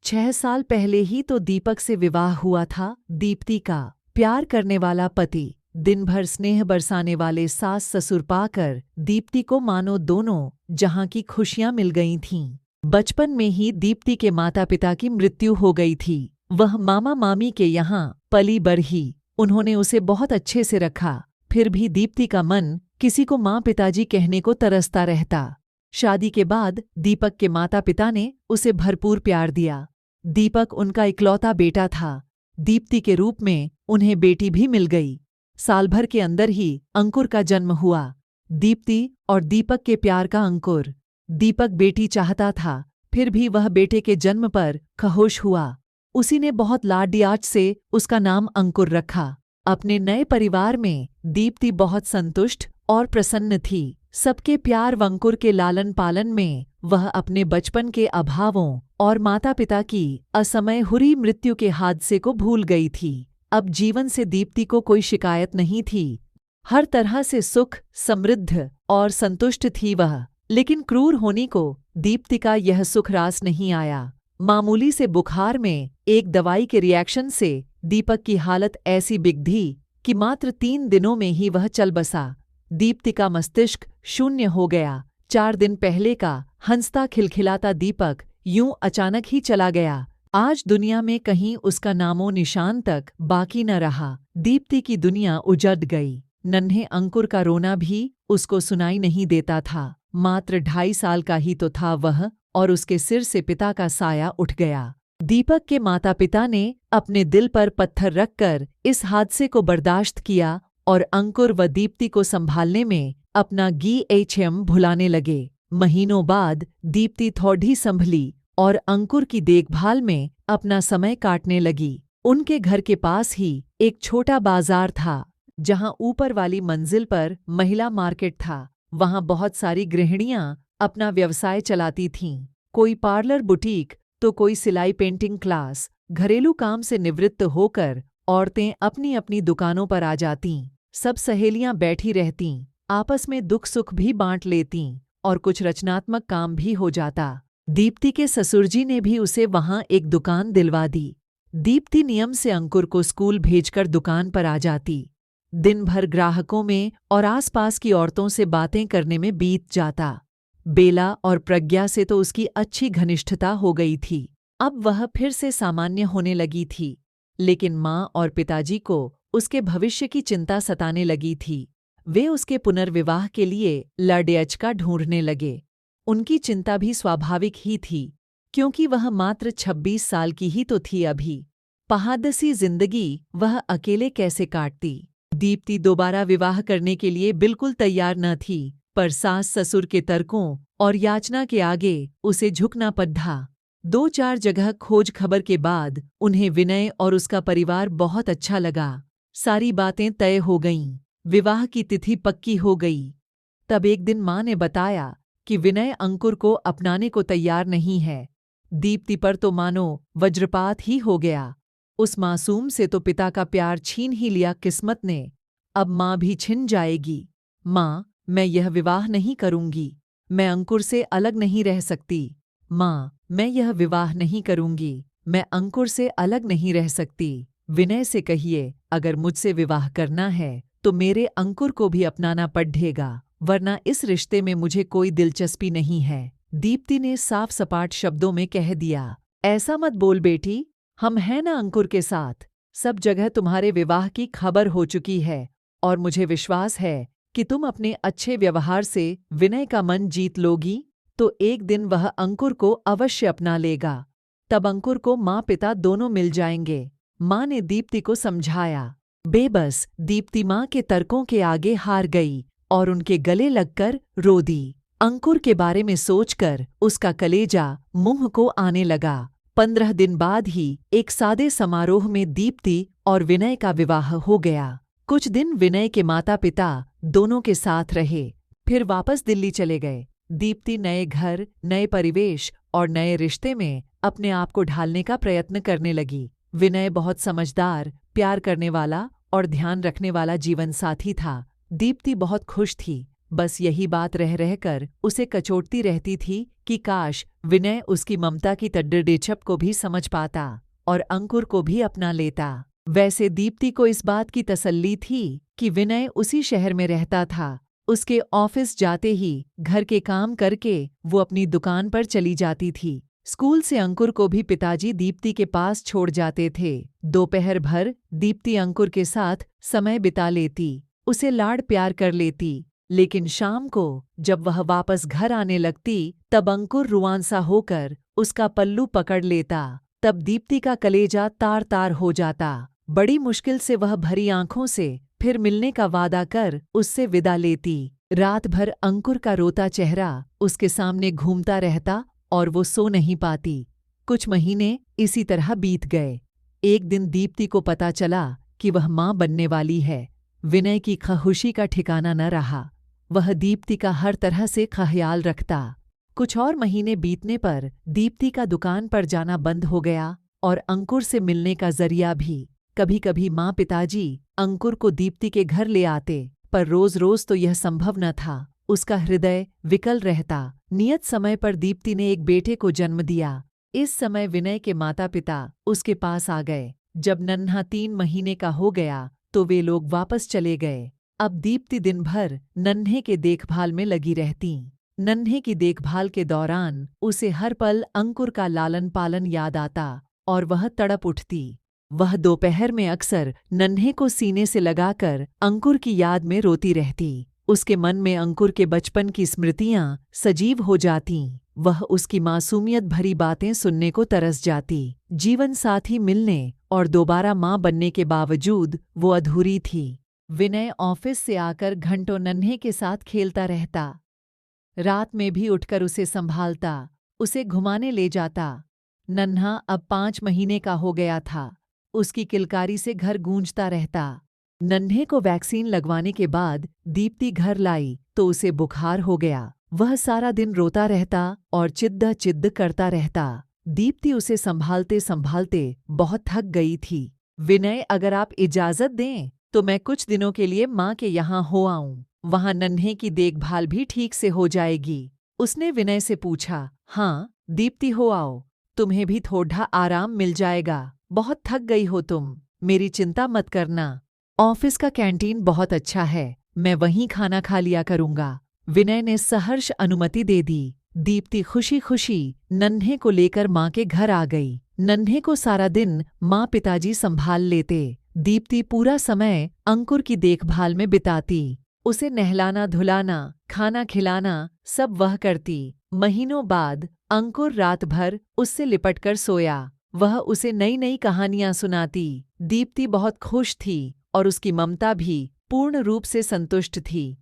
6 साल पहले ही तो दीपक से विवाह हुआ था। दीप्ति का प्यार करने वाला पति, दिन भर स्नेह बरसाने वाले सास ससुर पाकर दीप्ति को मानो दोनों जहां की खुशियां मिल गई थीं। बचपन में ही दीप्ति के माता पिता की मृत्यु हो गई थी। वह मामा मामी के यहाँ पली बढ़ी। उन्होंने उसे बहुत अच्छे से रखा, फिर भी दीप्ति का मन किसी को माँ पिताजी कहने को तरसता रहता। शादी के बाद दीपक के माता पिता ने उसे भरपूर प्यार दिया। दीपक उनका इकलौता बेटा था। दीप्ति के रूप में उन्हें बेटी भी मिल गई। साल भर के अंदर ही अंकुर का जन्म हुआ। दीप्ति और दीपक के प्यार का अंकुर। दीपक बेटी चाहता था, फिर भी वह बेटे के जन्म पर खहोश हुआ। उसी ने बहुत लाड-प्यार से उसका नाम अंकुर रखा। अपने नए परिवार में दीप्ति बहुत संतुष्ट और प्रसन्न थी। सबके प्यार व अंकुर के लालन पालन में वह अपने बचपन के अभावों और माता पिता की असमय हुई मृत्यु के हादसे को भूल गई थी। अब जीवन से दीप्ति को कोई शिकायत नहीं थी। हर तरह से सुख, समृद्ध और संतुष्ट थी वह। लेकिन क्रूर होने को दीप्ति का यह सुख रास नहीं आया। मामूली से बुखार में एक दवाई के रिएक्शन से दीपक की हालत ऐसी बिगड़ी कि मात्र 3 दिनों में ही वह चल बसा। दीप्ति का मस्तिष्क शून्य हो गया। 4 दिन पहले का हंसता खिलखिलाता दीपक यूं अचानक ही चला गया। आज दुनिया में कहीं उसका नामो निशान तक बाकी न रहा। दीप्ति की दुनिया उजड़ गई। नन्हे अंकुर का रोना भी उसको सुनाई नहीं देता था। मात्र 2.5 साल का ही तो था वह, और उसके सिर से पिता का साया उठ गया। दीपक के माता पिता ने अपने दिल पर पत्थर रखकर इस हादसे को बर्दाश्त किया और अंकुर व दीप्ति को संभालने में अपना GHM भुलाने लगे। महीनों बाद दीप्ति थोड़ी संभली और अंकुर की देखभाल में अपना समय काटने लगी। उनके घर के पास ही एक छोटा बाजार था, जहां ऊपर वाली मंजिल पर महिला मार्केट था। वहां बहुत सारी गृहिणियां अपना व्यवसाय चलाती थीं। कोई पार्लर, बुटीक तो कोई सिलाई पेंटिंग क्लास। घरेलू काम से निवृत्त होकर औरतें अपनी अपनी दुकानों पर आ जातीं। सब सहेलियां बैठी रहतीं, आपस में दुख सुख भी बांट लेतीं और कुछ रचनात्मक काम भी हो जाता। दीप्ति के ससुरजी ने भी उसे वहां एक दुकान दिलवा दी। दीप्ति नियम से अंकुर को स्कूल भेजकर दुकान पर आ जाती। दिन भर ग्राहकों में और आसपास की औरतों से बातें करने में बीत जाता। बेला और प्रज्ञा से तो उसकी अच्छी घनिष्ठता हो गई थी। अब वह फिर से सामान्य होने लगी थी, लेकिन माँ और पिताजी को उसके भविष्य की चिंता सताने लगी थी। वे उसके पुनर्विवाह के लिए लड़का ढूंढने लगे। उनकी चिंता भी स्वाभाविक ही थी, क्योंकि वह मात्र 26 साल की ही तो थी अभी। पहादसी जिंदगी वह अकेले कैसे काटती। दीप्ति दोबारा विवाह करने के लिए बिल्कुल तैयार न थी, पर सास ससुर के तर्कों और याचना के आगे उसे झुकना पड़ा। 2-4 जगह खोज खबर के बाद उन्हें विनय और उसका परिवार बहुत अच्छा लगा। सारी बातें तय हो गईं, विवाह की तिथि पक्की हो गई। तब एक दिन माँ ने बताया कि विनय अंकुर को अपनाने को तैयार नहीं है। दीप्ति पर तो मानो वज्रपात ही हो गया। उस मासूम से तो पिता का प्यार छीन ही लिया किस्मत ने। अब माँ भी छिन जाएगी। माँ, मैं यह विवाह नहीं करूंगी। मैं अंकुर से अलग नहीं रह सकती। माँ, मैं यह विवाह नहीं करूंगी। मैं अंकुर से अलग नहीं रह सकती। विनय से कहिए, अगर मुझसे विवाह करना है तो मेरे अंकुर को भी अपनाना पड़ेगा, वरना इस रिश्ते में मुझे कोई दिलचस्पी नहीं है। दीप्ति ने साफ सपाट शब्दों में कह दिया। ऐसा मत बोल बेटी, हम हैं ना अंकुर के साथ। सब जगह तुम्हारे विवाह की खबर हो चुकी है और मुझे विश्वास है कि तुम अपने अच्छे व्यवहार से विनय का मन जीत लोगी तो एक दिन वह अंकुर को अवश्य अपना लेगा। तब अंकुर को माँ पिता दोनों मिल जाएंगे। माँ ने दीप्ति को समझाया। बेबस दीप्ति माँ के तर्कों के आगे हार गई और उनके गले लगकर रो दी। अंकुर के बारे में सोचकर उसका कलेजा मुंह को आने लगा। 15 दिन बाद ही एक सादे समारोह में दीप्ति और विनय का विवाह हो गया। कुछ दिन विनय के माता पिता दोनों के साथ रहे, फिर वापस दिल्ली चले गए। दीप्ति नए घर, नए परिवेश और नए रिश्ते में अपने आप को ढालने का प्रयत्न करने लगी। विनय बहुत समझदार, प्यार करने वाला और ध्यान रखने वाला जीवन साथी था। दीप्ति बहुत खुश थी। बस यही बात रह रहकर उसे कचोटती रहती थी कि काश विनय उसकी ममता की तड्डडेचप को भी समझ पाता और अंकुर को भी अपना लेता। वैसे दीप्ति को इस बात की तसल्ली थी कि विनय उसी शहर में रहता था। उसके ऑफिस जाते ही घर के काम करके वो अपनी दुकान पर चली जाती थी। स्कूल से अंकुर को भी पिताजी दीप्ति के पास छोड़ जाते थे। दोपहर भर दीप्ति अंकुर के साथ समय बिता लेती, उसे लाड़ प्यार कर लेती, लेकिन शाम को जब वह वापस घर आने लगती तब अंकुर रुआंसा होकर उसका पल्लू पकड़ लेता। तब दीप्ति का कलेजा तार तार हो जाता। बड़ी मुश्किल से वह भरी आंखों से फिर मिलने का वादा कर उससे विदा लेती। रात भर अंकुर का रोता चेहरा उसके सामने घूमता रहता और वो सो नहीं पाती। कुछ महीने इसी तरह बीत गए। एक दिन दीप्ति को पता चला कि वह मां बनने वाली है। विनय की खुशी का ठिकाना न रहा। वह दीप्ति का हर तरह से ख्याल रखता। कुछ और महीने बीतने पर दीप्ति का दुकान पर जाना बंद हो गया और अंकुर से मिलने का जरिया भी। कभी कभी माँ पिताजी अंकुर को दीप्ति के घर ले आते, पर रोज रोज तो यह संभव न था। उसका हृदय विकल रहता। नियत समय पर दीप्ति ने एक बेटे को जन्म दिया। इस समय विनय के माता पिता उसके पास आ गए। जब नन्हा 3 महीने का हो गया तो वे लोग वापस चले गए। अब दीप्ति दिन भर नन्हे के देखभाल में लगी रहती। नन्हे की देखभाल के दौरान उसे हर पल अंकुर का लालन पालन याद आता और वह तड़प उठती। वह दोपहर में अक्सर नन्हे को सीने से लगाकर अंकुर की याद में रोती रहती। उसके मन में अंकुर के बचपन की स्मृतियां सजीव हो जातीं। वह उसकी मासूमियत भरी बातें सुनने को तरस जाती। जीवन साथी मिलने और दोबारा मां बनने के बावजूद वो अधूरी थी। विनय ऑफिस से आकर घंटों नन्हे के साथ खेलता रहता। रात में भी उठकर उसे संभालता, उसे घुमाने ले जाता। नन्हा अब 5 महीने का हो गया था। उसकी किलकारी से घर गूंजता रहता। नन्हे को वैक्सीन लगवाने के बाद दीप्ति घर लाई तो उसे बुखार हो गया। वह सारा दिन रोता रहता और चिद्दा चिद्द करता रहता। दीप्ति उसे संभालते संभालते बहुत थक गई थी। विनय, अगर आप इजाजत दें तो मैं कुछ दिनों के लिए माँ के यहाँ हो आऊं। वहाँ नन्हे की देखभाल भी ठीक से हो जाएगी। उसने विनय से पूछा। हाँ दीप्ति, हो आओ, तुम्हें भी थोड़ा आराम मिल जाएगा। बहुत थक गई हो तुम। मेरी चिंता मत करना, ऑफिस का कैंटीन बहुत अच्छा है, मैं वहीं खाना खा लिया करूंगा। विनय ने सहर्ष अनुमति दे दी। दीप्ति खुशी खुशी नन्हे को लेकर माँ के घर आ गई। नन्हे को सारा दिन माँ पिताजी संभाल लेते। दीप्ति पूरा समय अंकुर की देखभाल में बिताती। उसे नहलाना धुलाना, खाना खिलाना सब वह करती। महीनों बाद अंकुर रात भर उससे लिपटकर सोया। वह उसे नई नई कहानियां सुनाती। दीप्ति बहुत खुश थी और उसकी ममता भी पूर्ण रूप से संतुष्ट थी।